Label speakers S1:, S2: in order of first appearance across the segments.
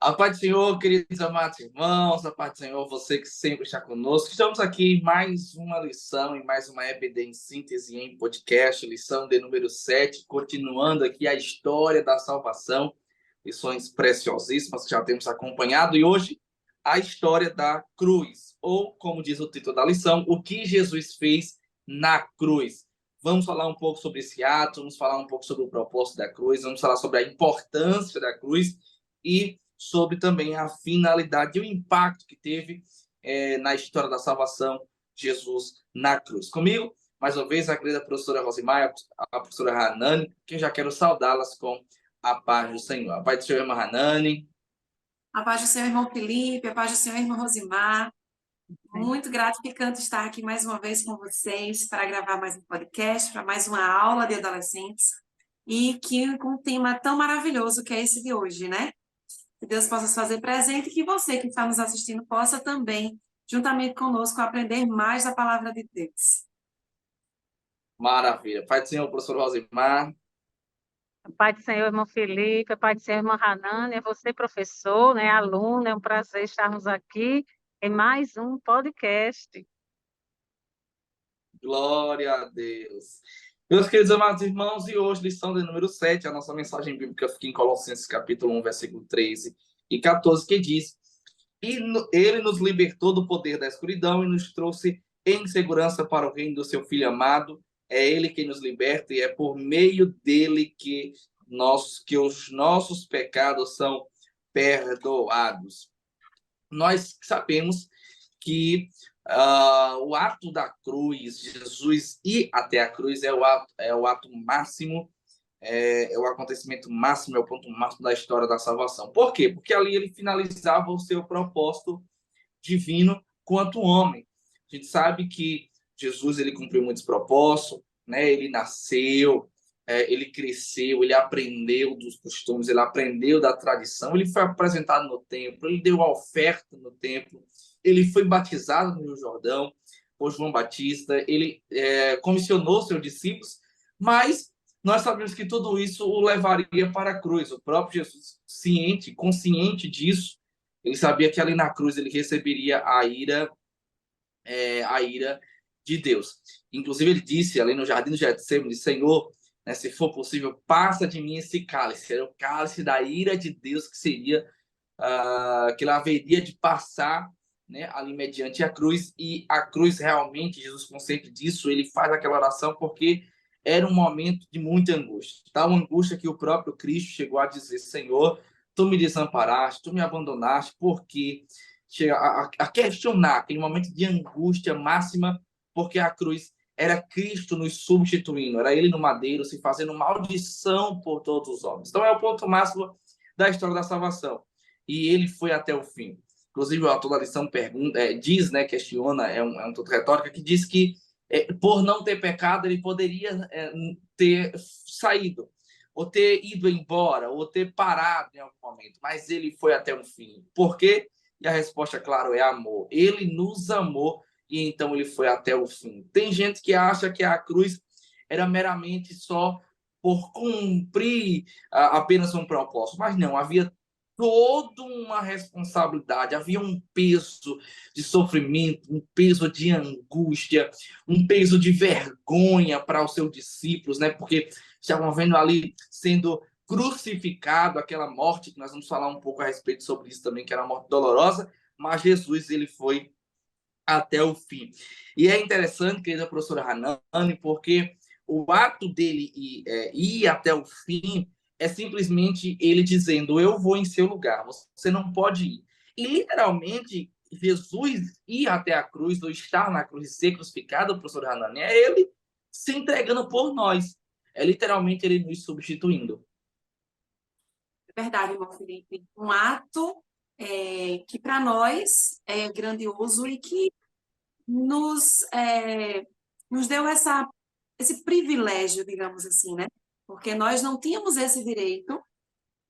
S1: A paz do Senhor, queridos amados irmãos, a paz do Senhor, você que sempre está conosco. Estamos aqui em mais uma lição, em mais uma EBD em síntese em podcast, lição de número 7, continuando aqui a história da salvação, lições preciosíssimas que já temos acompanhado, e hoje a história da cruz, ou como diz o título da lição, o que Jesus fez na cruz. Vamos falar um pouco sobre esse ato, vamos falar um pouco sobre o propósito da cruz, vamos falar sobre a importância da cruz e sobre também a finalidade e o impacto que teve na história da salvação Jesus na cruz. Comigo, mais uma vez, a querida professora Rosimar, a professora Hanani, que eu já quero saudá-las com a paz do Senhor. A paz do Senhor, irmã Hanani.
S2: A paz do Senhor, irmão Felipe, a paz do Senhor, irmã Rosimar. Muito gratificante estar aqui mais uma vez com vocês para gravar mais um podcast, para mais uma aula de adolescentes, e que com um tema tão maravilhoso que é esse de hoje, né? Que Deus possa se fazer presente e que você que está nos assistindo possa também, juntamente conosco, aprender mais da palavra de Deus.
S1: Maravilha. Paz do Senhor, professor Rosimar.
S3: Pai do Senhor, irmão Felipe, Pai do Senhor, irmã Hanani, é você, professor, né, aluno, é um prazer estarmos aqui em mais um podcast.
S1: Glória a Deus. Meus queridos amados irmãos, e hoje, lição de número 7, a nossa mensagem bíblica fica em Colossenses capítulo 1, versículo 13 e 14, que diz: E ele nos libertou do poder da escuridão e nos trouxe em segurança para o reino do seu Filho amado. É ele quem nos liberta e é por meio dele que os nossos pecados são perdoados. Nós sabemos que o ato da cruz, Jesus ir até a cruz, é o ato máximo, é o acontecimento máximo, é o ponto máximo da história da salvação. Por quê? Porque ali ele finalizava o seu propósito divino quanto homem. A gente sabe que Jesus ele cumpriu muitos propósitos, né? Ele nasceu, ele cresceu, ele aprendeu dos costumes, ele aprendeu da tradição, ele foi apresentado no templo, ele deu a oferta no templo, ele foi batizado no Rio Jordão por João Batista, ele comissionou seus discípulos, mas nós sabemos que tudo isso o levaria para a cruz. O próprio Jesus, consciente disso, ele sabia que ali na cruz ele receberia a ira de Deus. Inclusive ele disse ali no jardim do Getsemane: Senhor, né, se for possível, passa de mim esse cálice. Era o cálice da ira de Deus que seria que ele haveria de passar, né, ali mediante a cruz. E a cruz realmente, Jesus consciente disso, ele faz aquela oração porque era um momento de muita angústia. Tal angústia que o próprio Cristo chegou a dizer: Senhor, tu me desamparaste, tu me abandonaste, porque chega a questionar aquele momento de angústia máxima, porque a cruz era Cristo nos substituindo, era ele no madeiro se fazendo maldição por todos os homens. Então é o ponto máximo da história da salvação. E ele foi até o fim. Inclusive, o autor da lição diz, né, questiona, é um tanto retórica, que diz que por não ter pecado, ele poderia ter saído, ou ter ido embora, ou ter parado em algum momento, mas ele foi até o fim. Por quê? E a resposta, claro, é amor. Ele nos amou e então ele foi até o fim. Tem gente que acha que a cruz era meramente só por cumprir apenas um propósito, mas não, havia toda uma responsabilidade, havia um peso de sofrimento, um peso de angústia, um peso de vergonha para os seus discípulos, né? Porque estavam vendo ali sendo crucificado, aquela morte, que nós vamos falar um pouco a respeito sobre isso também, que era uma morte dolorosa, mas Jesus, ele foi até o fim. E é interessante, querida professora Hanani, porque o ato dele ir até o fim é simplesmente ele dizendo: eu vou em seu lugar, você não pode ir. E literalmente, Jesus ir até a cruz, ou estar na cruz e ser crucificado, professor Hanani, é ele se entregando por nós. É literalmente ele nos substituindo.
S2: É verdade, irmão Felipe. Um ato que para nós é grandioso e que nos deu esse privilégio, digamos assim, né? Porque nós não tínhamos esse direito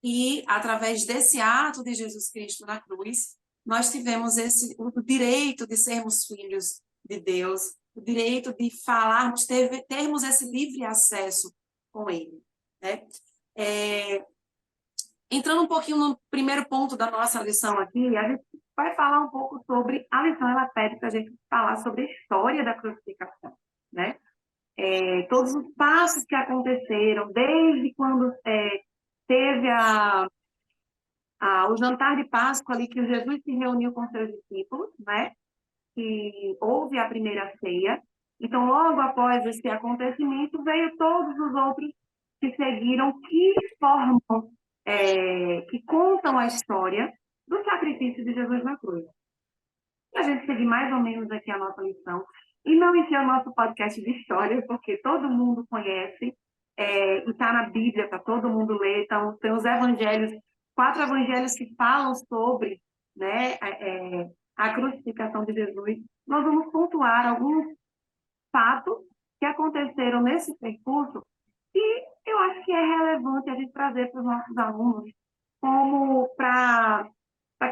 S2: e, através desse ato de Jesus Cristo na cruz, nós tivemos o direito de sermos filhos de Deus, o direito de falarmos, termos esse livre acesso com Ele, né? entrando um pouquinho no primeiro ponto da nossa lição aqui, a gente vai falar um pouco sobre a lição. Ela pede para a gente falar sobre a história da crucificação, né? Todos os passos que aconteceram, desde quando teve o jantar de Páscoa ali, que Jesus se reuniu com seus discípulos, né? Que houve a primeira ceia. Então, logo após esse acontecimento, veio todos os outros que seguiram, que formam, que contam a história do sacrifício de Jesus na cruz. E a gente seguir mais ou menos aqui a nossa lição, e não encher o nosso podcast de história, porque todo mundo conhece, e está na Bíblia para todo mundo ler. Então, tem os evangelhos, 4 evangelhos que falam sobre, né, a crucificação de Jesus. Nós vamos pontuar alguns fatos que aconteceram nesse percurso e eu acho que é relevante a gente trazer para os nossos alunos como para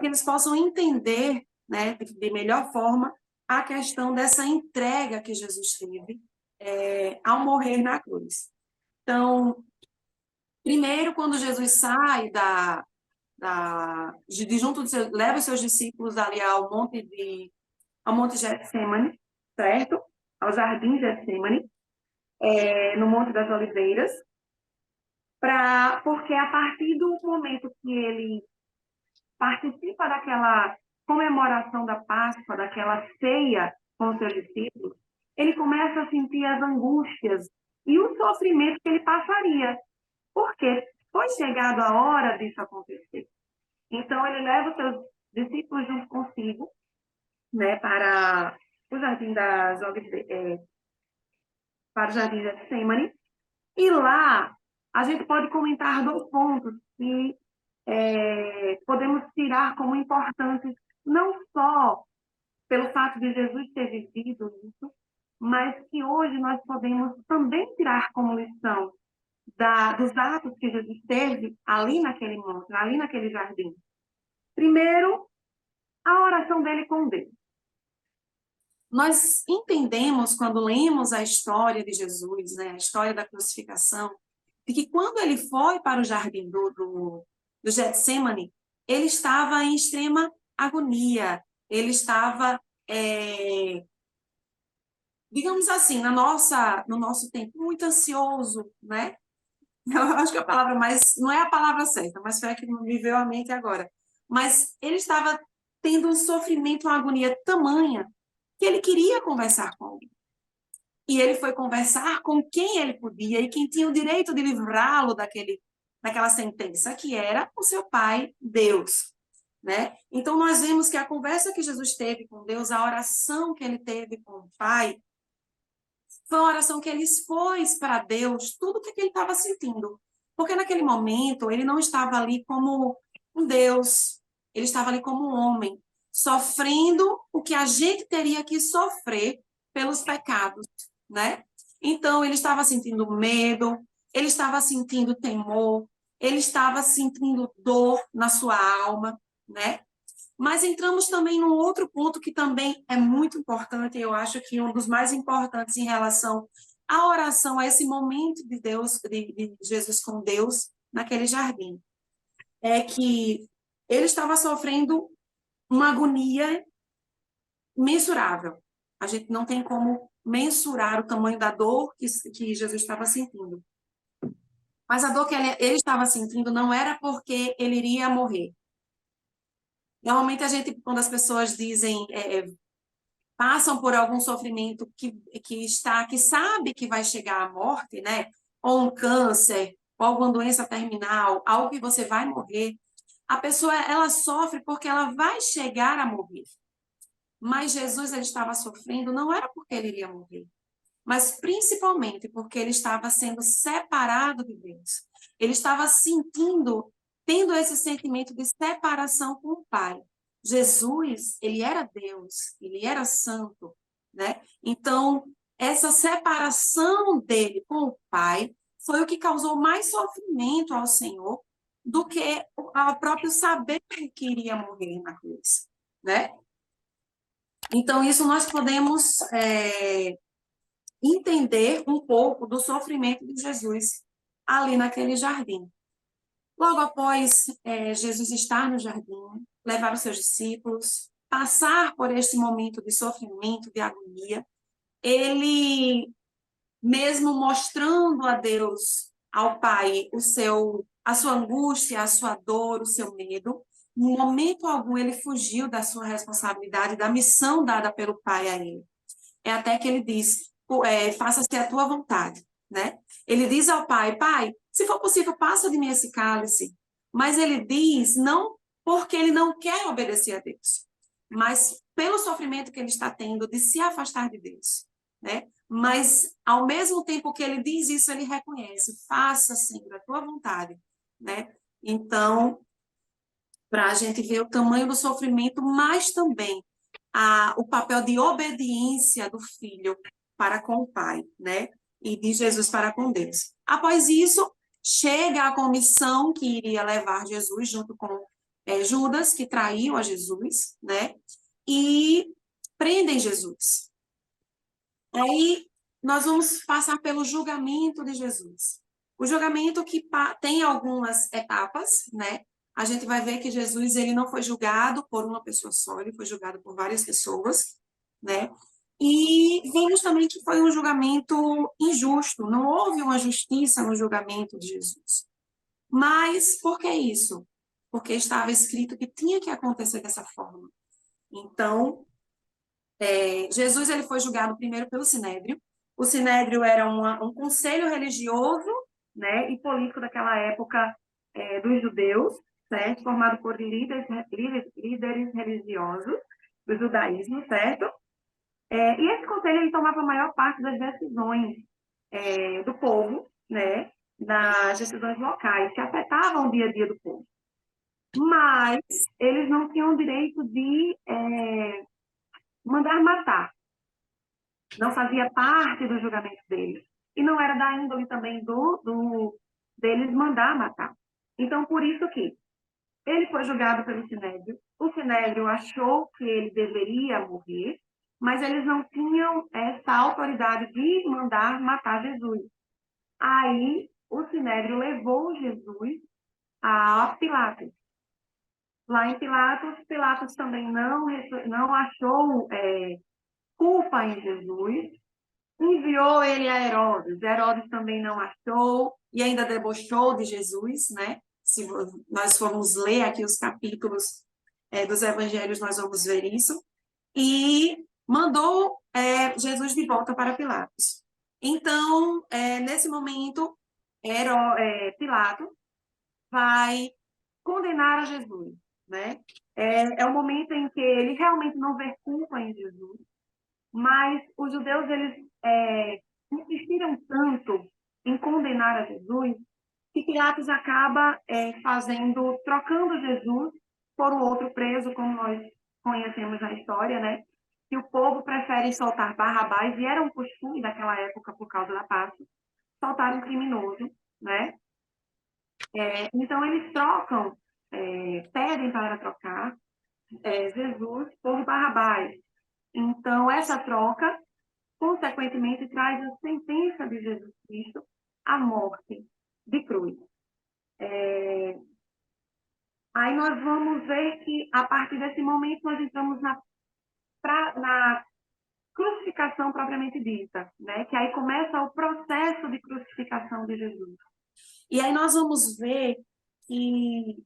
S2: que eles possam entender, né, de melhor forma a questão dessa entrega que Jesus teve ao morrer na cruz. Então, primeiro, quando Jesus sai de junto de leva os seus discípulos ali ao Monte Getsemane, certo? Ao Jardim Getsemane, no Monte das Oliveiras, porque a partir do momento que ele participa daquela comemoração da Páscoa, daquela ceia com os seus discípulos, ele começa a sentir as angústias e o sofrimento que ele passaria, porque foi chegado a hora disso acontecer. Então, ele leva os seus discípulos junto consigo, né, para o Jardim das Oliveiras, para o Jardim de Getsemane, e lá a gente pode comentar 2 pontos que podemos tirar como importantes, não só pelo fato de Jesus ter vivido isso, mas que hoje nós podemos também tirar como lição dos atos que Jesus teve ali naquele monte, ali naquele jardim. Primeiro, a oração dele com Deus. Nós entendemos, quando lemos a história de Jesus, né, a história da crucificação, de que quando ele foi para o jardim do Getsemane, ele estava em extrema agonia, ele estava, digamos assim, no nosso tempo, muito ansioso, né? Eu acho que a palavra não é a palavra certa, mas foi a que me veio à mente agora. Mas ele estava tendo um sofrimento, uma agonia tamanha, que ele queria conversar com alguém. E ele foi conversar com quem ele podia e quem tinha o direito de livrá-lo daquela sentença, que era o seu pai, Deus, né? Então, nós vemos que a conversa que Jesus teve com Deus, a oração que ele teve com o Pai, foi uma oração que ele expôs para Deus tudo o que ele estava sentindo. Porque naquele momento, ele não estava ali como um Deus, ele estava ali como um homem, sofrendo o que a gente teria que sofrer pelos pecados, né? Então, ele estava sentindo medo, ele estava sentindo temor, ele estava sentindo dor na sua alma, né? Mas entramos também num outro ponto que também é muito importante, eu acho que um dos mais importantes em relação à oração, a esse momento de Deus, de Jesus com Deus naquele jardim, é que ele estava sofrendo uma agonia mensurável. A gente não tem como mensurar o tamanho da dor que Jesus estava sentindo. Mas a dor que ele estava sentindo não era porque ele iria morrer. Normalmente, quando as pessoas dizem, passam por algum sofrimento que sabe que vai chegar à morte, né? Ou um câncer, ou alguma doença terminal, algo que você vai morrer, a pessoa, ela sofre porque ela vai chegar a morrer. Mas Jesus, ele estava sofrendo, não era porque ele iria morrer, mas principalmente porque ele estava sendo separado de Deus. Ele estava tendo esse sentimento de separação com o Pai. Jesus, ele era Deus, ele era santo, né? Então, essa separação dele com o Pai foi o que causou mais sofrimento ao Senhor do que o próprio saber que iria morrer na cruz, né? Então, isso nós podemos entender um pouco do sofrimento de Jesus ali naquele jardim. Logo após Jesus estar no jardim, levar os seus discípulos, passar por este momento de sofrimento, de agonia, ele, mesmo mostrando a Deus, ao Pai, a sua angústia, a sua dor, o seu medo, em momento algum ele fugiu da sua responsabilidade, da missão dada pelo Pai a ele. É até que ele diz, faça-se a tua vontade, né? Ele diz ao Pai, Pai, se for possível, passa de mim esse cálice. Mas ele diz, não porque ele não quer obedecer a Deus, mas pelo sofrimento que ele está tendo de se afastar de Deus, né? Mas, ao mesmo tempo que ele diz isso, ele reconhece, faça, Senhor, a tua vontade, né? Então, para a gente ver o tamanho do sofrimento, mas também o papel de obediência do filho para com o pai, né? E de Jesus para com Deus. Após isso, chega a comissão que iria levar Jesus junto com Judas, que traiu a Jesus, né? E prendem Jesus. Aí nós vamos passar pelo julgamento de Jesus. O julgamento que tem algumas etapas, né? A gente vai ver que Jesus ele não foi julgado por uma pessoa só, ele foi julgado por várias pessoas, né? E vemos também que foi um julgamento injusto, não houve uma justiça no julgamento de Jesus. Mas por que isso? Porque estava escrito que tinha que acontecer dessa forma. Então, Jesus ele foi julgado primeiro pelo Sinédrio. O Sinédrio era um conselho religioso, né, e político daquela época dos judeus, certo? Formado por líderes religiosos do judaísmo, certo? E esse conselho ele tomava a maior parte das decisões do povo, né, das decisões locais, que afetavam o dia a dia do povo. Mas eles não tinham o direito de mandar matar. Não fazia parte do julgamento deles. E não era da índole também deles mandar matar. Então, por isso que ele foi julgado pelo Sinédrio. O Sinédrio achou que ele deveria morrer, mas eles não tinham essa autoridade de mandar matar Jesus. Aí, o Sinédrio levou Jesus a Pilatos. Lá em Pilatos, Pilatos também não achou culpa em Jesus, enviou ele a Herodes. Herodes também não achou e ainda debochou de Jesus, né? Se nós formos ler aqui os capítulos dos evangelhos, nós vamos ver isso. E mandou Jesus de volta para Pilatos. Então, nesse momento, Pilatos vai condenar a Jesus, né? É o momento em que ele realmente não vê culpa em Jesus, mas os judeus, eles insistiram tanto em condenar a Jesus, que Pilatos acaba trocando Jesus por um outro preso, como nós conhecemos na história, né? Que o povo prefere soltar Barrabás, e era um costume daquela época, por causa da Páscoa, soltar um criminoso, né? Então, eles trocam, pedem para trocar Jesus por Barrabás. Então, essa troca, consequentemente, traz a sentença de Jesus Cristo à morte de cruz. Aí nós vamos ver que, a partir desse momento, nós entramos na crucificação propriamente dita, né? Que aí começa o processo de crucificação de Jesus. E aí nós vamos ver que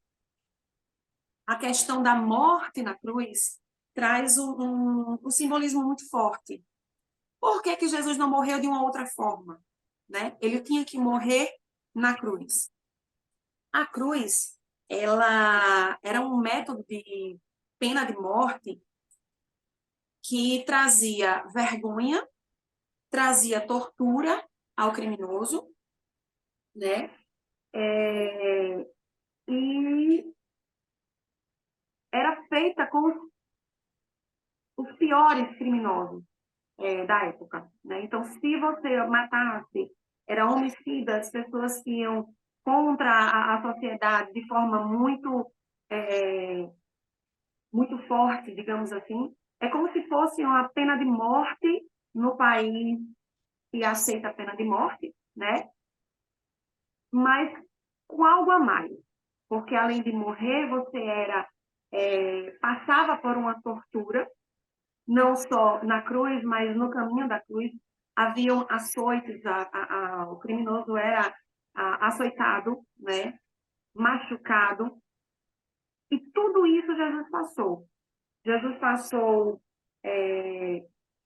S2: a questão da morte na cruz traz um simbolismo muito forte. Por que que Jesus não morreu de uma outra forma, né? Ele tinha que morrer na cruz. A cruz, ela era um método de pena de morte que trazia vergonha, trazia tortura ao criminoso, né? E era feita com os piores criminosos da época, né? Então, se você matasse, era homicidas, pessoas que iam contra a sociedade de forma muito forte, digamos assim, é como se fosse uma pena de morte no país que aceita a pena de morte, né? Mas com algo a mais. porque além de morrer, você passava por uma tortura, não só na cruz, mas no caminho da cruz. Haviam açoites, o criminoso era açoitado, né? Machucado, e tudo isso Jesus passou. Jesus passou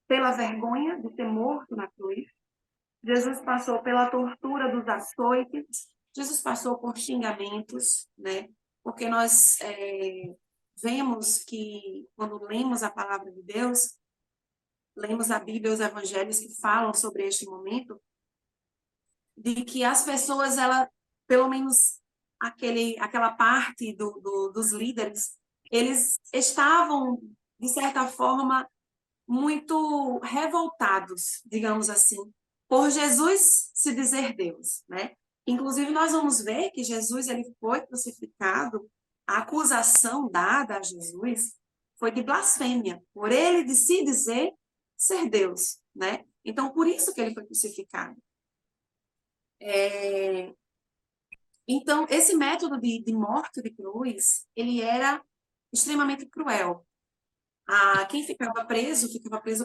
S2: pela vergonha de ser morto na cruz. Jesus passou pela tortura dos açoites. Jesus passou por xingamentos, né? Porque nós vemos que, quando lemos a palavra de Deus, lemos a Bíblia e os evangelhos que falam sobre este momento, de que as pessoas, pelo menos aquela parte dos líderes, eles estavam, de certa forma, muito revoltados, digamos assim, por Jesus se dizer Deus, né? Inclusive, nós vamos ver que Jesus ele foi crucificado, a acusação dada a Jesus foi de blasfêmia, por ele de se dizer ser Deus, né? Então, por isso que ele foi crucificado. Então, esse método de morte de cruz, ele era extremamente cruel. Quem ficava preso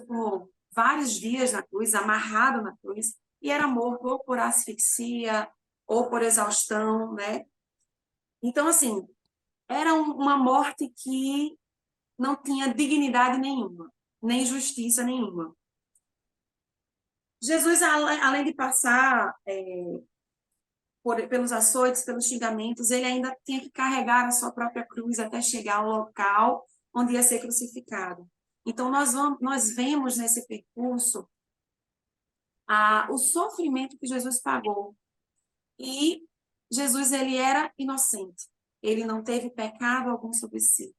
S2: por vários dias na cruz, amarrado na cruz, e era morto ou por asfixia, ou por exaustão, né? Então, assim, era uma morte que não tinha dignidade nenhuma, nem justiça nenhuma. Jesus, além de passar pelos açoites, pelos xingamentos, ele ainda tinha que carregar a sua própria cruz até chegar ao local onde ia ser crucificado. Então, nós vemos nesse percurso o sofrimento que Jesus pagou. E Jesus, ele era inocente. Ele não teve pecado algum sobre si.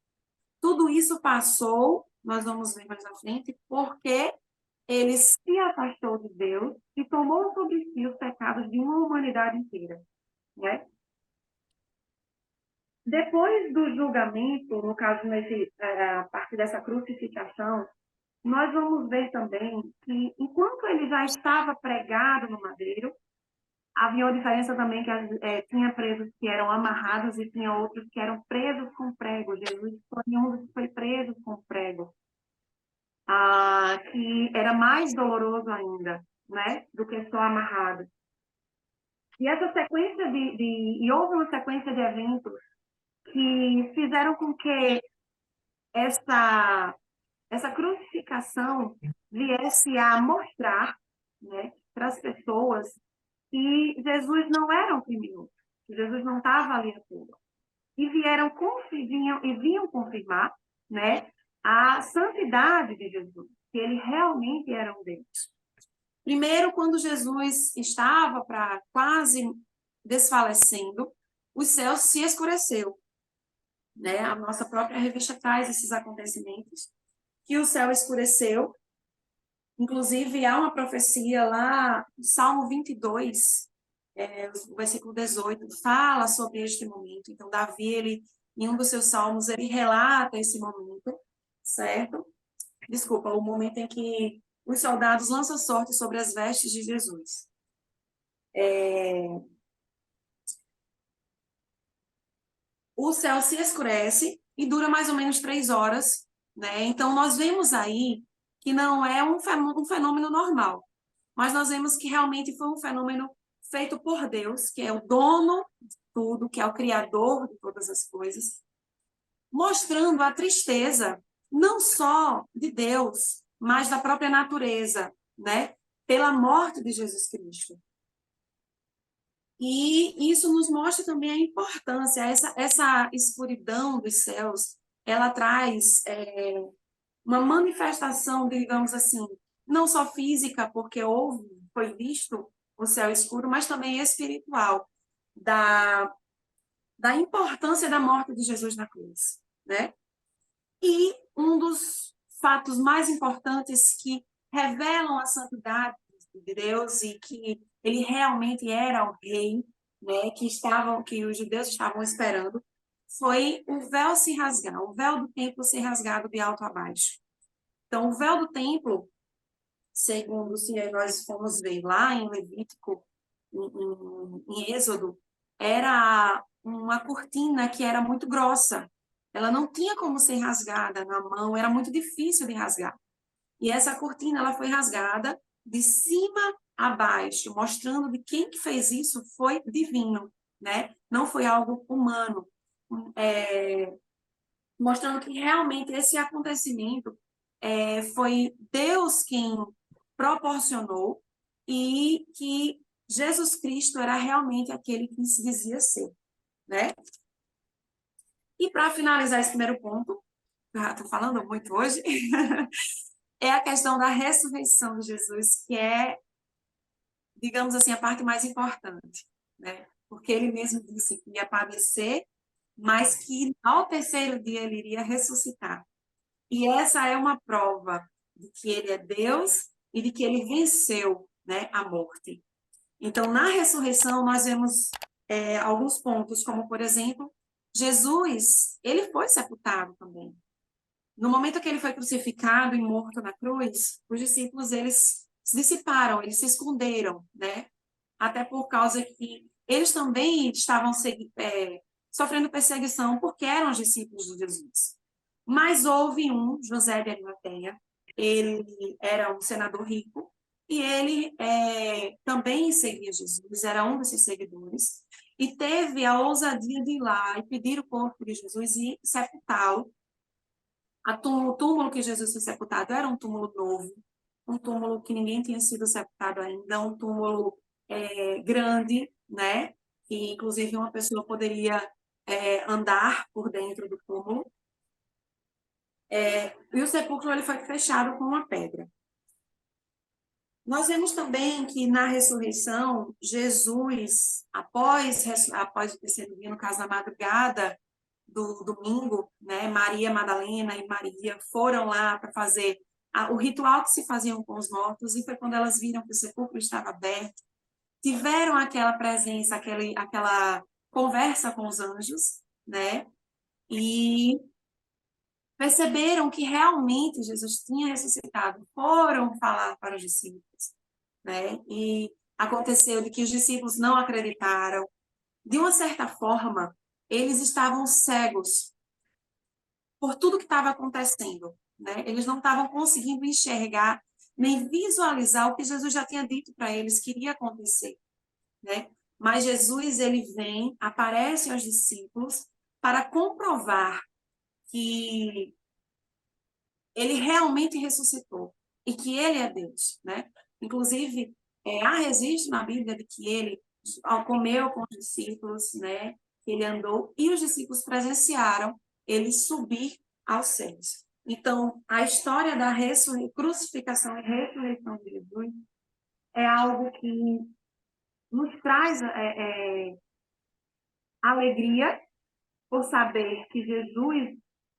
S2: Tudo isso passou, nós vamos ver mais à frente, porque ele se afastou de Deus e tomou sobre si os pecados de uma humanidade inteira, né? Depois do julgamento, no caso, a partir dessa crucificação, nós vamos ver também que, enquanto ele já estava pregado no madeiro, havia uma diferença também que tinha presos que eram amarrados e tinha outros que eram presos com prego. Jesus foi um dos que foi preso com prego, que era mais doloroso ainda, né, do que só amarrado. E essa sequência e houve uma sequência de eventos que fizeram com que essa crucificação viesse a mostrar, né, para as pessoas que Jesus não era um criminoso, que Jesus não estava ali à toa. E vinham confirmar, né, a santidade de Jesus, que ele realmente era um Deus. Primeiro, quando Jesus estava quase desfalecendo, o céu se escureceu, né? A nossa própria revista traz esses acontecimentos, que o céu escureceu. Inclusive, há uma profecia lá, no Salmo 22, o versículo 18, fala sobre este momento. Então, Davi, em um dos seus salmos, ele relata esse momento, certo? Desculpa, o momento em que os soldados lançam sorte sobre as vestes de Jesus. O céu se escurece e dura mais ou menos 3 horas, né? Então, nós vemos aí que não é um fenômeno normal, mas nós vemos que realmente foi um fenômeno feito por Deus, que é o dono de tudo, que é o criador de todas as coisas, mostrando a tristeza não só de Deus, mas da própria natureza, né? Pela morte de Jesus Cristo. E isso nos mostra também a importância, essa escuridão dos céus, ela traz uma manifestação, digamos assim, não só física, porque foi visto o céu escuro, mas também espiritual, da importância da morte de Jesus na cruz, né? E um dos fatos mais importantes que revelam a santidade de Deus e que ele realmente era o rei, né, que os judeus estavam esperando, foi o véu se rasgar, o véu do templo ser rasgado de alto a baixo. Então, o véu do templo, segundo se nós formos ver lá em Levítico, em Êxodo, era uma cortina que era muito grossa. Ela não tinha como ser rasgada na mão, era muito difícil de rasgar. E essa cortina ela foi rasgada de cima a baixo, mostrando que quem que fez isso foi divino, né? Não foi algo humano. Mostrando que realmente esse acontecimento foi Deus quem proporcionou e que Jesus Cristo era realmente aquele que se dizia ser, né? E para finalizar esse primeiro ponto, já estou falando muito hoje, é a questão da ressurreição de Jesus, que é, digamos assim, a parte mais importante, né? Porque ele mesmo disse que ia padecer, mas que ao terceiro dia ele iria ressuscitar. E essa é uma prova de que ele é Deus e de que ele venceu, né, a morte. Então, na ressurreição, nós vemos alguns pontos, como, por exemplo, Jesus, ele foi sepultado também. No momento que ele foi crucificado e morto na cruz, os discípulos, eles se dissiparam, eles se esconderam, né? Até por causa que eles também estavam sofrendo perseguição porque eram os discípulos de Jesus. Mas houve José de Arimateia, ele era um senador rico, e ele também seguia Jesus, era um desses seguidores, e teve a ousadia de ir lá e pedir o corpo de Jesus e sepultá-lo. O túmulo que Jesus foi sepultado era um túmulo novo, um túmulo que ninguém tinha sido sepultado ainda, um túmulo grande, né? Que inclusive uma pessoa poderia andar por dentro do túmulo. E o sepulcro ele foi fechado com uma pedra. Nós vemos também que na ressurreição, Jesus, após o terceiro dia, no caso da madrugada do domingo, né, Maria Madalena e Maria foram lá para fazer o ritual que se faziam com os mortos, e foi quando elas viram que o sepulcro estava aberto, tiveram aquela presença, aquela conversa com os anjos, né, e perceberam que realmente Jesus tinha ressuscitado, foram falar para os discípulos, né? E aconteceu de que os discípulos não acreditaram. De uma certa forma, eles estavam cegos por tudo que estava acontecendo, né? Eles não estavam conseguindo enxergar nem visualizar o que Jesus já tinha dito para eles que iria acontecer, né? Mas Jesus, ele vem, aparece aos discípulos para comprovar que ele realmente ressuscitou e que ele é Deus, né? Inclusive, há registro na Bíblia de que ele comeu com os discípulos, né? Que ele andou e os discípulos presenciaram ele subir aos céus. Então, a história da crucificação e ressurreição de Jesus é algo que nos traz alegria por saber que Jesus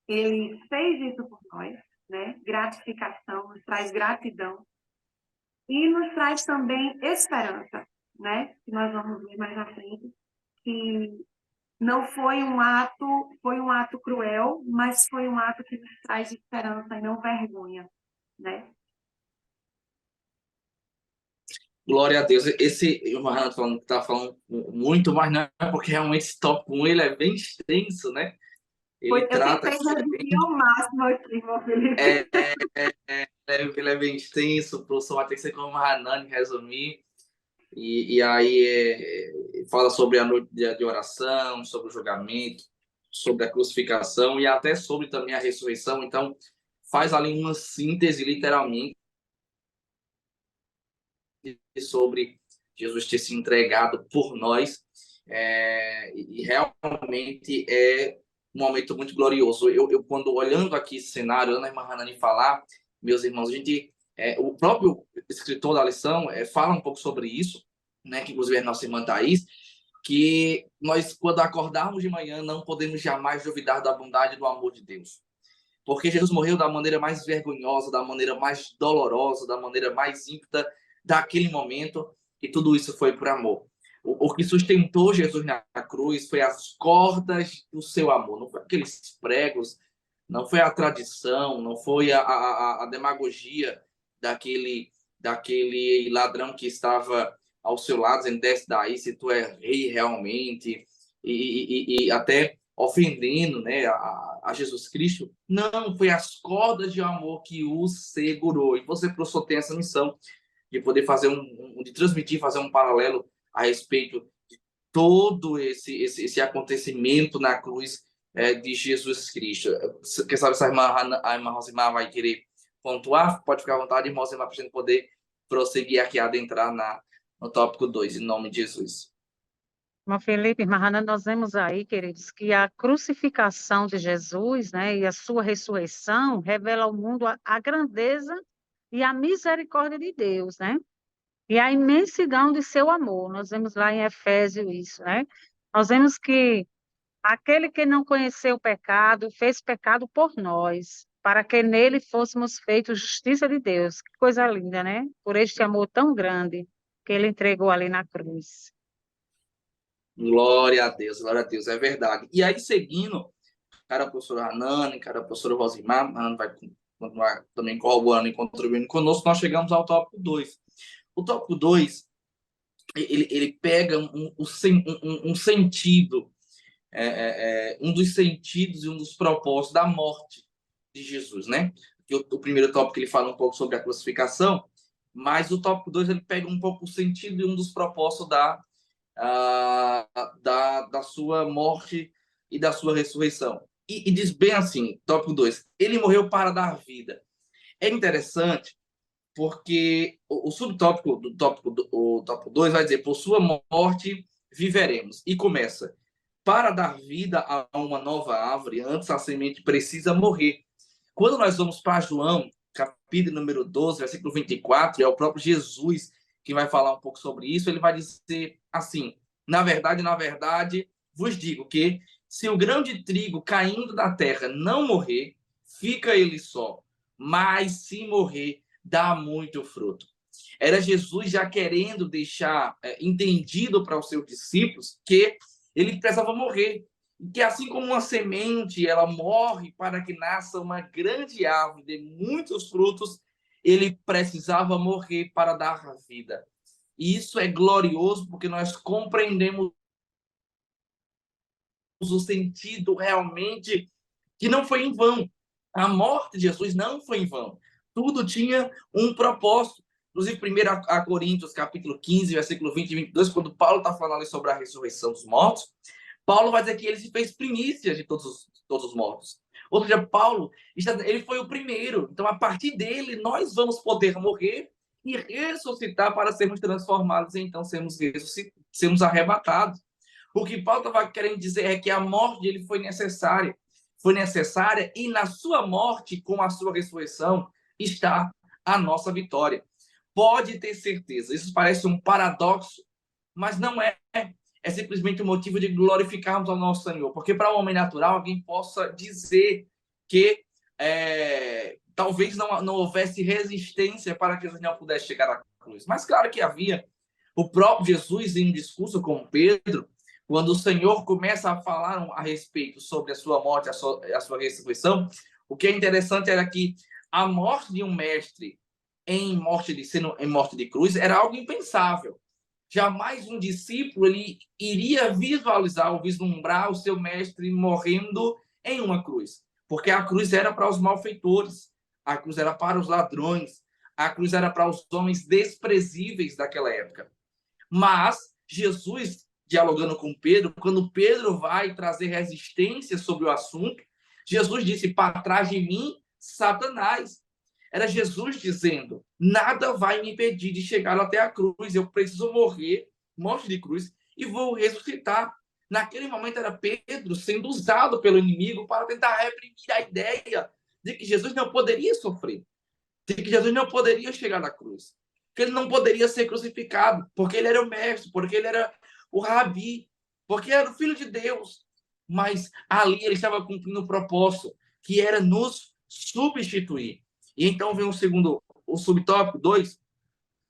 S2: ele fez isso por nós, né? Gratificação, nos traz gratidão e nos traz também esperança, né? Que nós vamos ver mais na frente, que não foi um ato cruel, mas foi um ato que nos traz esperança e não vergonha, né?
S1: Glória a Deus. Esse, o Marlon tá falando muito, mas não é porque realmente esse top 1 ele é bem extenso, né? Ele
S2: Eu
S1: trata.
S2: tentei resumir ao máximo aqui, meu Felipe.
S1: Ele é bem extenso, o professor vai ter que ser como a Hanani resumir. E aí fala sobre a noite de oração, sobre o julgamento, sobre a crucificação e até sobre também a ressurreição. Então, faz ali uma síntese, literalmente, sobre Jesus ter se entregado por nós. E realmente é um momento muito glorioso. Eu quando olhando aqui esse cenário, Ana e Mahanani falar, meus irmãos, o próprio escritor da lição fala um pouco sobre isso, né, que inclusive é a nossa irmã Thaís, que nós, quando acordarmos de manhã, não podemos jamais duvidar da bondade e do amor de Deus. Porque Jesus morreu da maneira mais vergonhosa, da maneira mais dolorosa, da maneira mais ímpita daquele momento, e tudo isso foi por amor. O que sustentou Jesus na cruz foi as cordas do seu amor, não foi aqueles pregos, não foi a tradição, não foi a demagogia daquele ladrão que estava ao seu lado, dizendo, desce daí se tu é rei realmente, e até ofendendo, né, a Jesus Cristo. Não, foi as cordas de amor que o segurou. E você, professor, tem essa missão de poder fazer de transmitir, fazer um paralelo a respeito de todo esse acontecimento na cruz de Jesus Cristo. Quem sabe se a irmã Rosimar vai querer pontuar? Pode ficar à vontade, irmã Rosimar, para a gente poder prosseguir aqui, adentrar no tópico 2, em nome de Jesus.
S3: Irmão Felipe, irmã Hannah, nós vemos aí, queridos, que a crucificação de Jesus, né, e a sua ressurreição revela ao mundo a grandeza e a misericórdia de Deus, né? E a imensidão de seu amor. Nós vemos lá em Efésios isso, né? Nós vemos que aquele que não conheceu o pecado, fez pecado por nós, para que nele fôssemos feitos justiça de Deus. Que coisa linda, né? Por este amor tão grande que ele entregou ali na cruz.
S1: Glória a Deus, é verdade. E aí, seguindo, cara, a professora Hanane, cara, a professora Rosimar, a Hanane vai continuar também corroborando e contribuindo conosco, nós chegamos ao tópico 2. O tópico 2, ele pega um sentido, um dos sentidos e um dos propósitos da morte de Jesus, né? O primeiro tópico ele fala um pouco sobre a crucificação, mas o tópico 2 ele pega um pouco o sentido e um dos propósitos da sua morte e da sua ressurreição. E diz bem assim, tópico 2, ele morreu para dar vida. É interessante porque o subtópico do tópico 2 vai dizer, por sua morte viveremos. E começa, para dar vida a uma nova árvore, antes a semente precisa morrer. Quando nós vamos para João, capítulo número 12, versículo 24, é o próprio Jesus que vai falar um pouco sobre isso, ele vai dizer assim, na verdade, vos digo que se o grão de trigo caindo da terra não morrer, fica ele só, mas se morrer, dá muito fruto. Era Jesus já querendo deixar entendido para os seus discípulos que ele precisava morrer, que assim como uma semente ela morre para que nasça uma grande árvore de muitos frutos, ele precisava morrer para dar vida. E isso é glorioso porque nós compreendemos o sentido realmente que não foi em vão. A morte de Jesus não foi em vão. Tudo tinha um propósito. Inclusive, 1 Coríntios, capítulo 15, versículo 20 e 22, quando Paulo está falando ali sobre a ressurreição dos mortos, Paulo vai dizer que ele se fez primícia de todos os mortos. Ou seja, Paulo, ele foi o primeiro. Então, a partir dele, nós vamos poder morrer e ressuscitar para sermos transformados e então sermos arrebatados. O que Paulo estava querendo dizer é que a morte dele foi necessária e na sua morte, com a sua ressurreição, está a nossa vitória. Pode ter certeza, isso parece um paradoxo, mas não é. É simplesmente um motivo de glorificarmos ao nosso Senhor. Porque para o homem natural, alguém possa dizer que talvez não houvesse resistência para que Jesus não pudesse chegar à cruz. Mas claro que havia. O próprio Jesus, em um discurso com Pedro, quando o Senhor começa a falar a respeito sobre a sua morte, a sua ressurreição, o que é interessante era que a morte de um mestre em morte de cruz era algo impensável. Jamais um discípulo ele iria visualizar ou vislumbrar o seu mestre morrendo em uma cruz. Porque a cruz era para os malfeitores, a cruz era para os ladrões, a cruz era para os homens desprezíveis daquela época. Mas Jesus, dialogando com Pedro, quando Pedro vai trazer resistência sobre o assunto, Jesus disse, para trás de mim, Satanás. Era Jesus dizendo, nada vai me impedir de chegar até a cruz, eu preciso morrer, morte de cruz, e vou ressuscitar. Naquele momento era Pedro sendo usado pelo inimigo para tentar reprimir a ideia de que Jesus não poderia sofrer, de que Jesus não poderia chegar na cruz, que ele não poderia ser crucificado, porque ele era o mestre, porque ele era o rabi, porque era o filho de Deus. Mas ali ele estava cumprindo o propósito, que era nos substituir. E então vem o subtópico 2,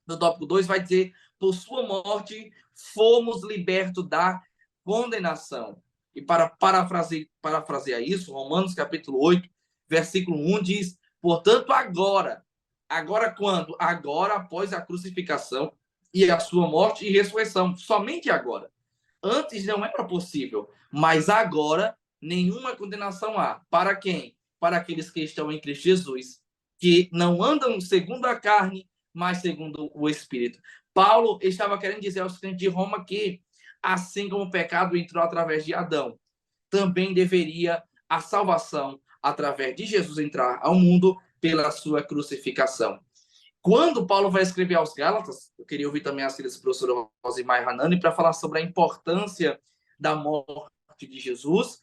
S1: no tópico 2 vai dizer, por sua morte fomos libertos da condenação. E para parafrasear isso, Romanos capítulo 8, versículo 1 diz, portanto agora quando? Agora após a crucificação e a sua morte e ressurreição, somente agora. Antes não era possível, mas agora nenhuma condenação há. Para quem? Para aqueles que estão em Cristo Jesus, que não andam segundo a carne, mas segundo o Espírito. Paulo estava querendo dizer aos crentes de Roma que, assim como o pecado entrou através de Adão, também deveria a salvação através de Jesus entrar ao mundo pela sua crucificação. Quando Paulo vai escrever aos Gálatas, eu queria ouvir também as filhas do professor Rosimar e Hanani para falar sobre a importância da morte de Jesus.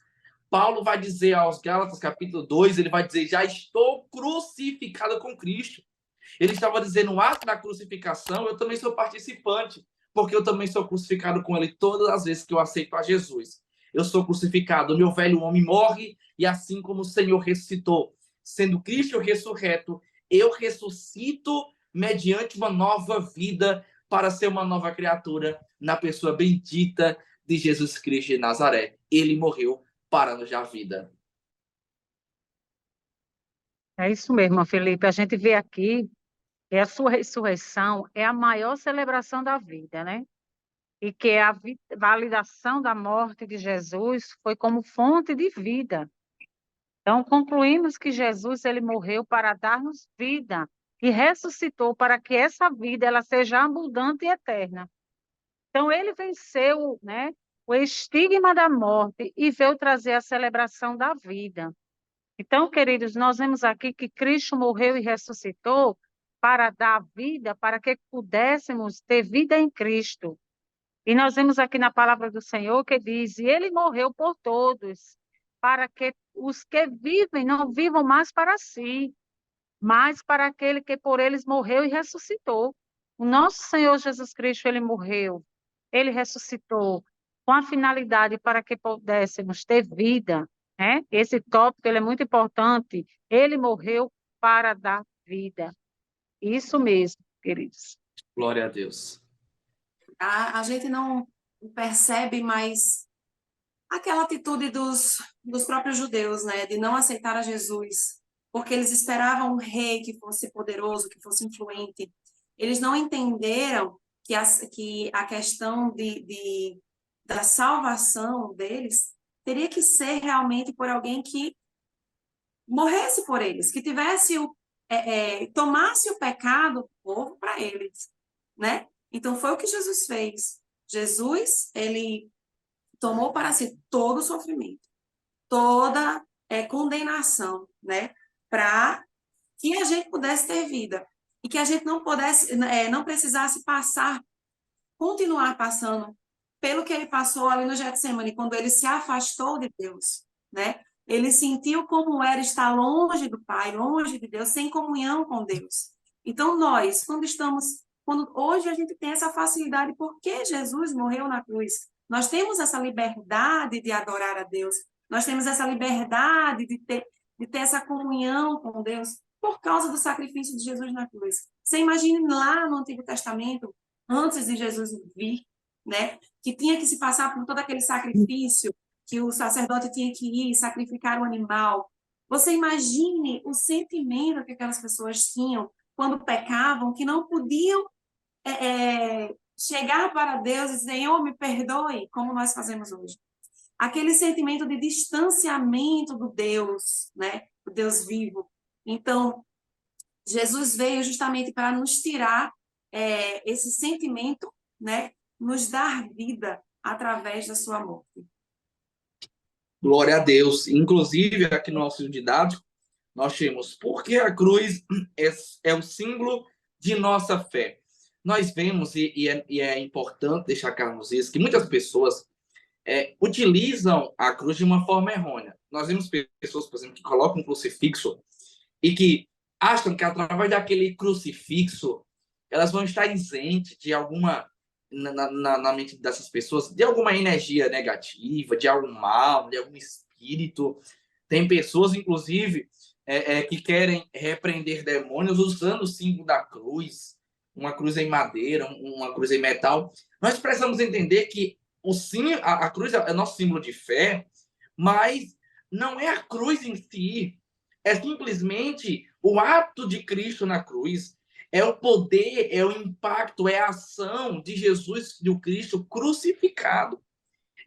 S1: Paulo vai dizer aos Gálatas, capítulo 2, ele vai dizer, já estou crucificado com Cristo. Ele estava dizendo, no ato da crucificação, eu também sou participante, porque eu também sou crucificado com ele todas as vezes que eu aceito a Jesus. Eu sou crucificado, o meu velho homem morre, e assim como o Senhor ressuscitou, sendo Cristo ressurreto, eu ressuscito mediante uma nova vida para ser uma nova criatura na pessoa bendita de Jesus Cristo de Nazaré. Ele morreu para nos dar vida.
S3: É isso mesmo, Felipe. A gente vê aqui que a sua ressurreição é a maior celebração da vida, né? E que a validação da morte de Jesus foi como fonte de vida. Então, concluímos que Jesus ele morreu para dar-nos vida e ressuscitou para que essa vida ela seja abundante e eterna. Então, ele venceu, né, o estigma da morte e veio trazer a celebração da vida. Então, queridos, nós vemos aqui que Cristo morreu e ressuscitou para dar vida, para que pudéssemos ter vida em Cristo. E nós vemos aqui na palavra do Senhor que diz, e ele morreu por todos, para que os que vivem não vivam mais para si, mas para aquele que por eles morreu e ressuscitou. O nosso Senhor Jesus Cristo, ele morreu, ele ressuscitou, com a finalidade para que pudéssemos ter vida, né? Esse tópico ele é muito importante. Ele morreu para dar vida. Isso mesmo, queridos.
S1: Glória a Deus.
S2: A gente não percebe mais aquela atitude dos próprios judeus, né, de não aceitar a Jesus, porque eles esperavam um rei que fosse poderoso, que fosse influente. Eles não entenderam que a questão da salvação deles teria que ser realmente por alguém que morresse por eles, que tivesse tomasse o pecado do povo para eles, né? Então foi o que Jesus fez. Jesus, ele tomou para si todo o sofrimento, toda condenação, né? Para que a gente pudesse ter vida e que a gente não precisasse continuar passando pelo que ele passou ali no Getsemane, quando ele se afastou de Deus, né? Ele sentiu como era estar longe do Pai, longe de Deus, sem comunhão com Deus. Então nós, quando hoje a gente tem essa facilidade porque Jesus morreu na cruz, nós temos essa liberdade de adorar a Deus, nós temos essa liberdade de ter essa comunhão com Deus por causa do sacrifício de Jesus na cruz. Você imagine lá no Antigo Testamento, antes de Jesus vir, né, que tinha que se passar por todo aquele sacrifício, que o sacerdote tinha que ir sacrificar o animal. Você imagine o sentimento que aquelas pessoas tinham quando pecavam, que não podiam chegar para Deus e dizer, Senhor, me perdoe, como nós fazemos hoje. Aquele sentimento de distanciamento do Deus, né, do Deus vivo. Então, Jesus veio justamente para nos tirar esse sentimento, né, nos dar vida através da sua morte.
S1: Glória a Deus. Inclusive, aqui no auxílio didático, nós temos porque a cruz é o símbolo de nossa fé. Nós vemos, e é importante destacarmos isso, que muitas pessoas utilizam a cruz de uma forma errônea. Nós vemos pessoas, por exemplo, que colocam um crucifixo e que acham que através daquele crucifixo elas vão estar isentes de alguma, na mente dessas pessoas, de alguma energia negativa, de algum mal, de algum espírito. Tem pessoas, inclusive, que querem repreender demônios usando o símbolo da cruz, uma cruz em madeira, uma cruz em metal. Nós precisamos entender que a cruz é nosso símbolo de fé, mas não é a cruz em si, é simplesmente o ato de Cristo na cruz, é o poder, é o impacto, é a ação de Jesus, do Cristo crucificado.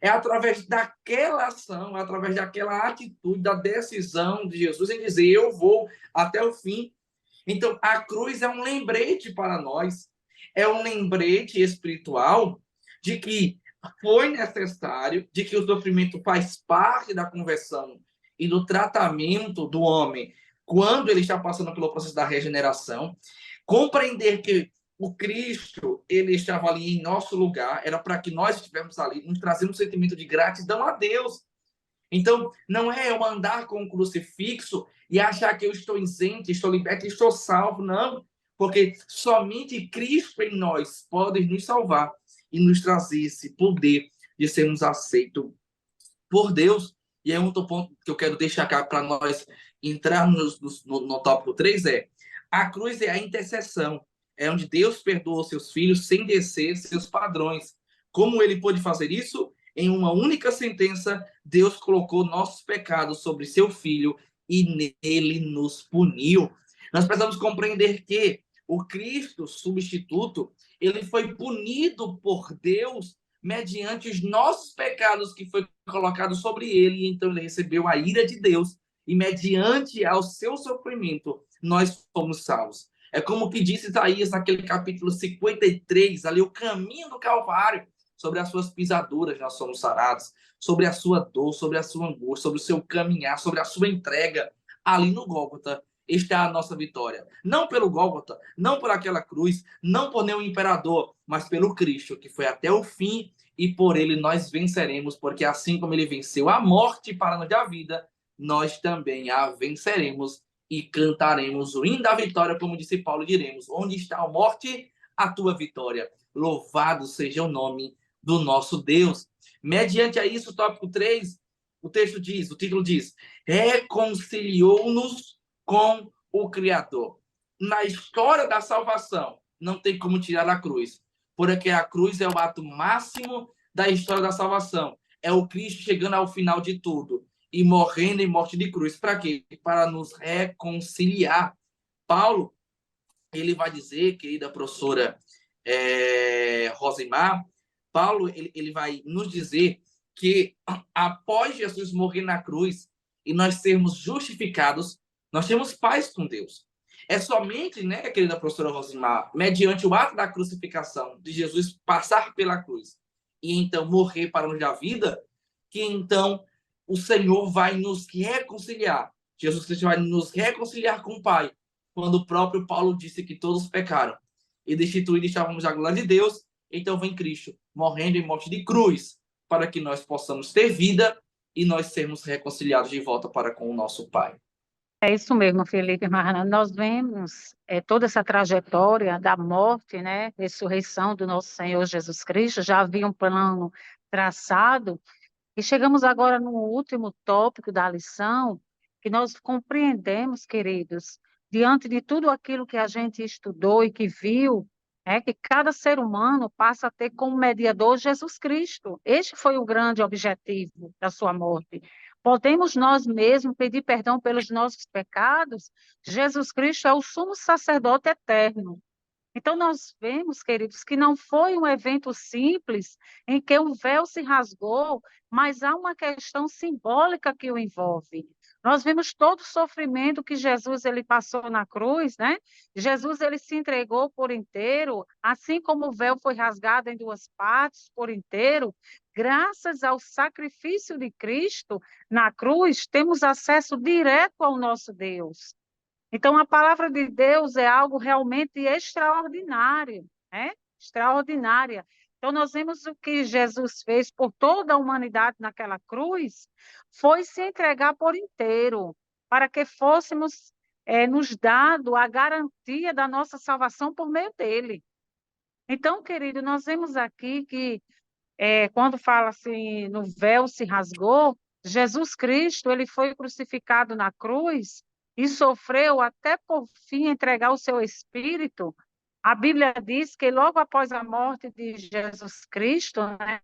S1: É através daquela ação, é através daquela atitude, da decisão de Jesus em dizer: eu vou até o fim. Então, a cruz é um lembrete para nós, é um lembrete espiritual de que foi necessário, de que o sofrimento faz parte da conversão e do tratamento do homem quando ele está passando pelo processo da regeneração. Compreender que o Cristo, ele estava ali em nosso lugar, era para que nós estivéssemos ali, nos trazendo um sentimento de gratidão a Deus. Então, não é eu andar com um crucifixo e achar que eu estou isento, estou liberto, estou salvo, não. Porque somente Cristo em nós pode nos salvar e nos trazer esse poder de sermos aceitos por Deus. E aí, um outro ponto que eu quero deixar cá para nós entrarmos no tópico 3 é: a cruz é a intercessão, é onde Deus perdoa os seus filhos sem descer seus padrões. Como ele pôde fazer isso? Em uma única sentença, Deus colocou nossos pecados sobre seu filho e nele nos puniu. Nós precisamos compreender que o Cristo substituto, ele foi punido por Deus mediante os nossos pecados que foi colocado sobre ele, e então ele recebeu a ira de Deus, e mediante ao seu sofrimento, nós fomos salvos. É como que disse Isaías naquele capítulo 53, ali o caminho do Calvário, sobre as suas pisaduras nós somos sarados, sobre a sua dor, sobre a sua angústia, sobre o seu caminhar, sobre a sua entrega, ali no Gólgota está a nossa vitória. Não pelo Gólgota, não por aquela cruz, não por nenhum imperador, mas pelo Cristo, que foi até o fim, e por ele nós venceremos, porque assim como ele venceu a morte para nos dar vida, nós também a venceremos e cantaremos o hino da vitória, como disse Paulo, diremos: onde está a morte, a tua vitória. Louvado seja o nome do nosso Deus. Mediante a isso, tópico 3, o texto diz, o título diz: reconciliou-nos com o Criador. Na história da salvação, não tem como tirar a cruz, porque a cruz é o ato máximo da história da salvação. É o Cristo chegando ao final de tudo e morrendo em morte de cruz. Para quê? Para nos reconciliar. Paulo, ele vai dizer, querida professora Rosimar, Paulo, ele vai nos dizer que após Jesus morrer na cruz e nós sermos justificados, nós temos paz com Deus. É somente, né, querida professora Rosimar, mediante o ato da crucificação, de Jesus passar pela cruz e então morrer para nos dar vida, que então o Senhor vai nos reconciliar. Jesus Cristo vai nos reconciliar com o Pai, quando o próprio Paulo disse que todos pecaram e destituídos estávamos da glória de Deus. Então vem Cristo, morrendo em morte de cruz, para que nós possamos ter vida e nós sermos reconciliados de volta para com o nosso Pai.
S3: É isso mesmo, Felipe Marrana. Nós vemos toda essa trajetória da morte, né, ressurreição do nosso Senhor Jesus Cristo. Já havia um plano traçado e chegamos agora no último tópico da lição, que nós compreendemos, queridos, diante de tudo aquilo que a gente estudou e que viu, é que cada ser humano passa a ter como mediador Jesus Cristo. Este foi o grande objetivo da sua morte. Podemos nós mesmos pedir perdão pelos nossos pecados? Jesus Cristo é o sumo sacerdote eterno. Então, nós vemos, queridos, que não foi um evento simples em que um véu se rasgou, mas há uma questão simbólica que o envolve. Nós vemos todo o sofrimento que Jesus ele passou na cruz, né? Jesus ele se entregou por inteiro, assim como o véu foi rasgado em duas partes por inteiro. Graças ao sacrifício de Cristo na cruz, temos acesso direto ao nosso Deus. Então, a palavra de Deus é algo realmente extraordinário, né? Extraordinária. Então, nós vemos o que Jesus fez por toda a humanidade naquela cruz, foi se entregar por inteiro, para que fôssemos nos dado a garantia da nossa salvação por meio dele. Então, querido, nós vemos aqui que quando fala assim, no véu se rasgou, Jesus Cristo, ele foi crucificado na cruz e sofreu até por fim entregar o seu espírito. A Bíblia diz que logo após a morte de Jesus Cristo, né,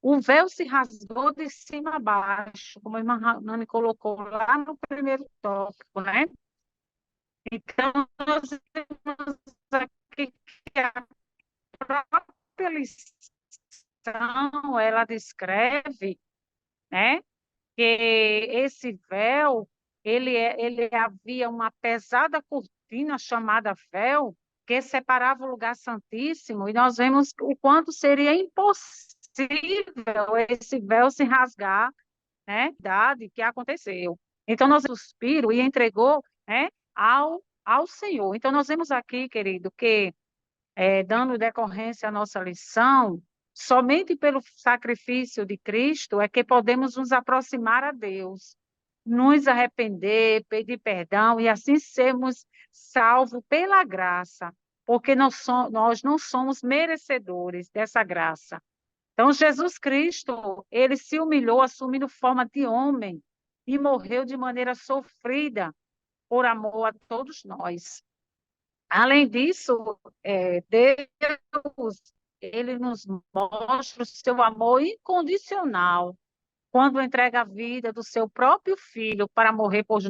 S3: o véu se rasgou de cima a baixo, como a irmã Nani colocou lá no primeiro tópico, né? Então, nós vemos aqui que a própria lição ela descreve, né, que esse véu, ele havia uma pesada cortina chamada véu, que separava o lugar santíssimo, e nós vemos o quanto seria impossível esse véu se rasgar, né, verdade que aconteceu. Então, nós suspiro e entregou, né, ao Senhor. Então, nós vemos aqui, querido, que dando decorrência à nossa lição, somente pelo sacrifício de Cristo é que podemos nos aproximar a Deus, nos arrepender, pedir perdão e assim sermos salvos pela graça, porque nós não somos merecedores dessa graça. Então, Jesus Cristo, ele se humilhou assumindo forma de homem e morreu de maneira sofrida por amor a todos nós. Além disso, Deus, ele nos mostra o seu amor incondicional quando entrega a vida do seu próprio filho para morrer por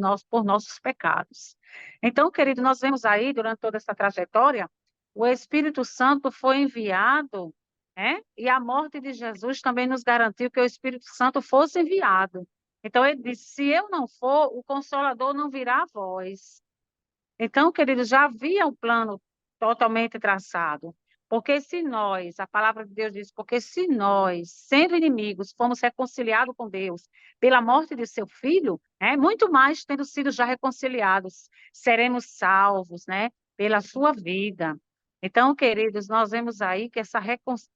S3: nossos pecados. Então, querido, nós vemos aí, durante toda essa trajetória, o Espírito Santo foi enviado, né? E a morte de Jesus também nos garantiu que o Espírito Santo fosse enviado. Então, ele disse, se eu não for, o Consolador não virá a vós. Então, queridos, já havia um plano totalmente traçado. Porque se nós, a palavra de Deus diz, porque se nós, sendo inimigos, fomos reconciliados com Deus pela morte de seu filho, muito mais tendo sido já reconciliados, seremos salvos, né, pela sua vida. Então, queridos, nós vemos aí que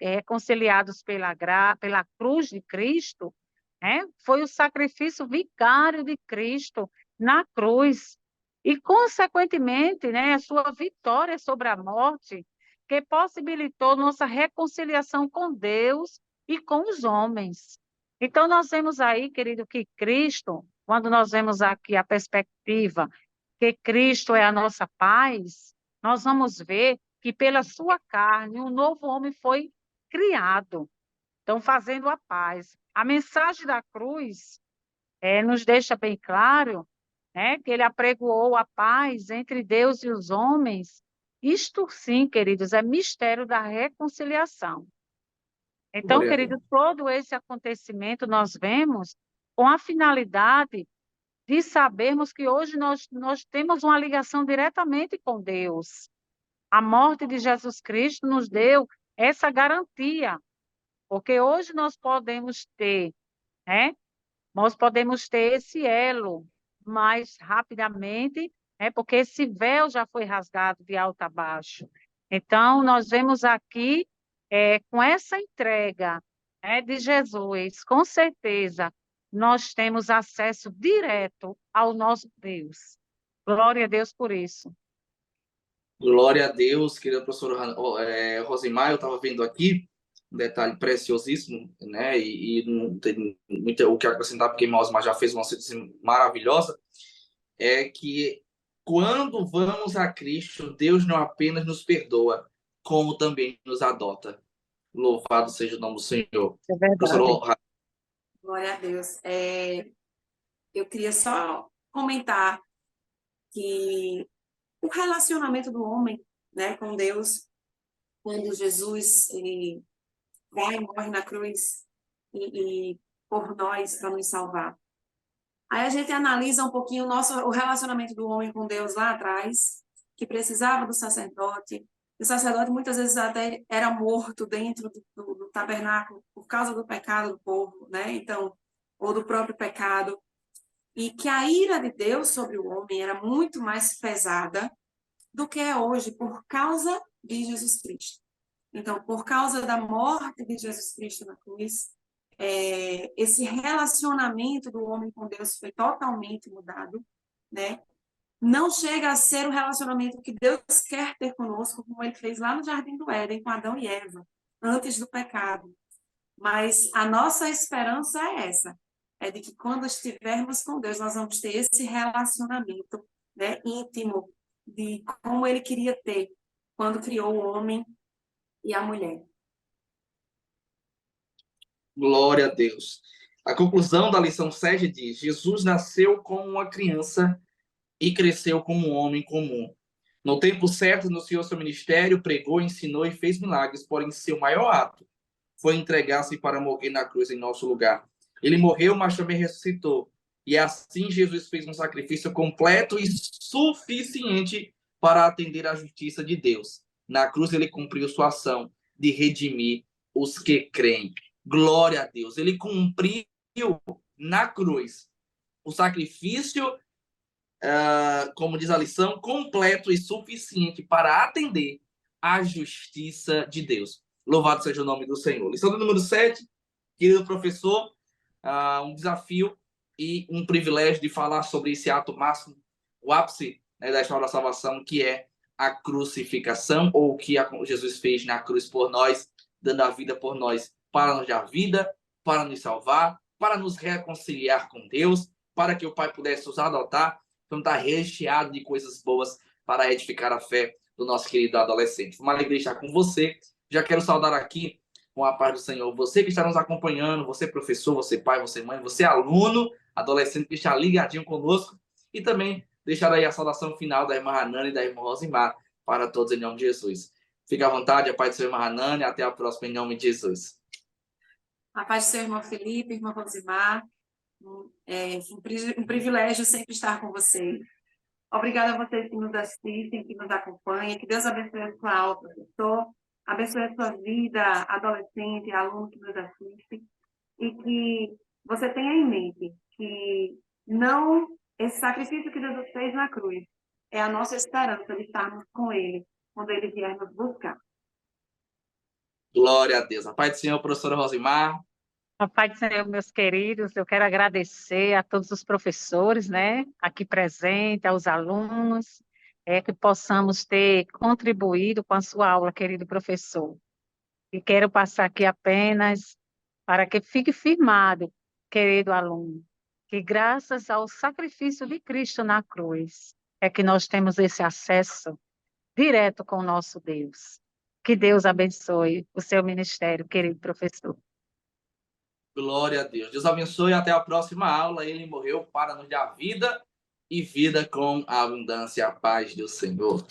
S3: reconciliados pela cruz de Cristo, foi o sacrifício vicário de Cristo na cruz. E, consequentemente, né, a sua vitória sobre a morte, que possibilitou nossa reconciliação com Deus e com os homens. Então, nós vemos aí, querido, que Cristo, quando nós vemos aqui a perspectiva que Cristo é a nossa paz, nós vamos ver que pela sua carne um novo homem foi criado, então fazendo a paz. A mensagem da cruz nos deixa bem claro, né, que ele apregoou a paz entre Deus e os homens. Isto sim, queridos, é mistério da reconciliação. Então,
S1: Glória a Deus.
S3: querido, todo esse acontecimento nós vemos com a finalidade de sabermos que hoje nós temos uma ligação diretamente com Deus. A morte de Jesus Cristo nos deu essa garantia, porque hoje nós podemos ter, né, nós podemos ter esse elo mais rapidamente, porque esse véu já foi rasgado de alto a baixo. Então, nós vemos aqui, com essa entrega, de Jesus, com certeza, nós temos acesso direto ao nosso Deus. Glória a Deus por isso.
S1: Glória a Deus, querida professora Rosimar, eu estava vendo aqui um detalhe preciosíssimo, né? E não tem muito o que acrescentar, porque Mosma já fez uma síntese maravilhosa, é que quando vamos a Cristo, Deus não apenas nos perdoa, como também nos adota. Louvado seja o nome do Senhor.
S3: É verdade.
S2: Glória a Deus. Eu queria só comentar que o relacionamento do homem, né, com Deus, quando Jesus ele vai e morre na cruz e por nós para nos salvar. Aí a gente analisa um pouquinho o relacionamento do homem com Deus lá atrás, que precisava do sacerdote. O sacerdote muitas vezes até era morto dentro do tabernáculo por causa do pecado do povo, né? Então, ou do próprio pecado. E que a ira de Deus sobre o homem era muito mais pesada do que é hoje por causa de Jesus Cristo. Então, por causa da morte de Jesus Cristo na cruz, esse relacionamento do homem com Deus foi totalmente mudado, né? Não chega a ser o relacionamento que Deus quer ter conosco, como ele fez lá no Jardim do Éden com Adão e Eva, antes do pecado. Mas a nossa esperança é essa, é de que quando estivermos com Deus, nós vamos ter esse relacionamento, né, íntimo, de como ele queria ter quando criou o homem e a mulher.
S1: Glória a Deus. A conclusão da lição 7 diz: Jesus nasceu como uma criança e cresceu como um homem comum. No tempo certo, iniciou seu ministério, pregou, ensinou e fez milagres, porém seu maior ato foi entregar-se para morrer na cruz em nosso lugar. Ele morreu, mas também ressuscitou. E assim Jesus fez um sacrifício completo e suficiente para atender à justiça de Deus. Na cruz ele cumpriu sua ação de redimir os que creem. Glória a Deus. Ele cumpriu na cruz o sacrifício, como diz a lição, completo e suficiente para atender à justiça de Deus. Louvado seja o nome do Senhor. Lição do número 7, querido professor, um desafio e um privilégio de falar sobre esse ato máximo, o ápice, né, da história da salvação, que é a crucificação, ou o que Jesus fez na cruz por nós, dando a vida por nós, para nos dar vida, para nos salvar, para nos reconciliar com Deus, para que o Pai pudesse nos adotar. Então está recheado de coisas boas para edificar a fé do nosso querido adolescente. Foi uma alegria estar com você. Já quero saudar aqui, com a paz do Senhor, você que está nos acompanhando, você professor, você pai, você mãe, você aluno, adolescente que está ligadinho conosco, e também deixar aí a saudação final da irmã Hanani e da irmã Rosimar para todos em nome de Jesus. Fique à vontade, a paz do Senhor, irmã Hanani, até a próxima em nome de Jesus.
S2: A paz do seu irmão Felipe, irmã Rosimar, um privilégio sempre estar com vocês. Obrigada a vocês que nos assistem, que nos acompanham, que Deus abençoe a sua aula, professor, abençoe a sua vida, adolescente, aluno que nos assiste, e que você tenha em mente que esse sacrifício que Jesus fez na cruz é a nossa esperança de estarmos com Ele quando Ele vier nos buscar.
S1: Glória a Deus. A paz do Senhor, professora Rosimar.
S3: A paz do Senhor, meus queridos, eu quero agradecer a todos os professores, né, aqui presentes, aos alunos, que possamos ter contribuído com a sua aula, querido professor. E quero passar aqui apenas para que fique firmado, querido aluno, que graças ao sacrifício de Cristo na cruz, é que nós temos esse acesso direto com o nosso Deus. Que Deus abençoe o seu ministério, querido professor.
S1: Glória a Deus. Deus abençoe. Até a próxima aula. Ele morreu para nos dar vida e vida com abundância. A paz do Senhor.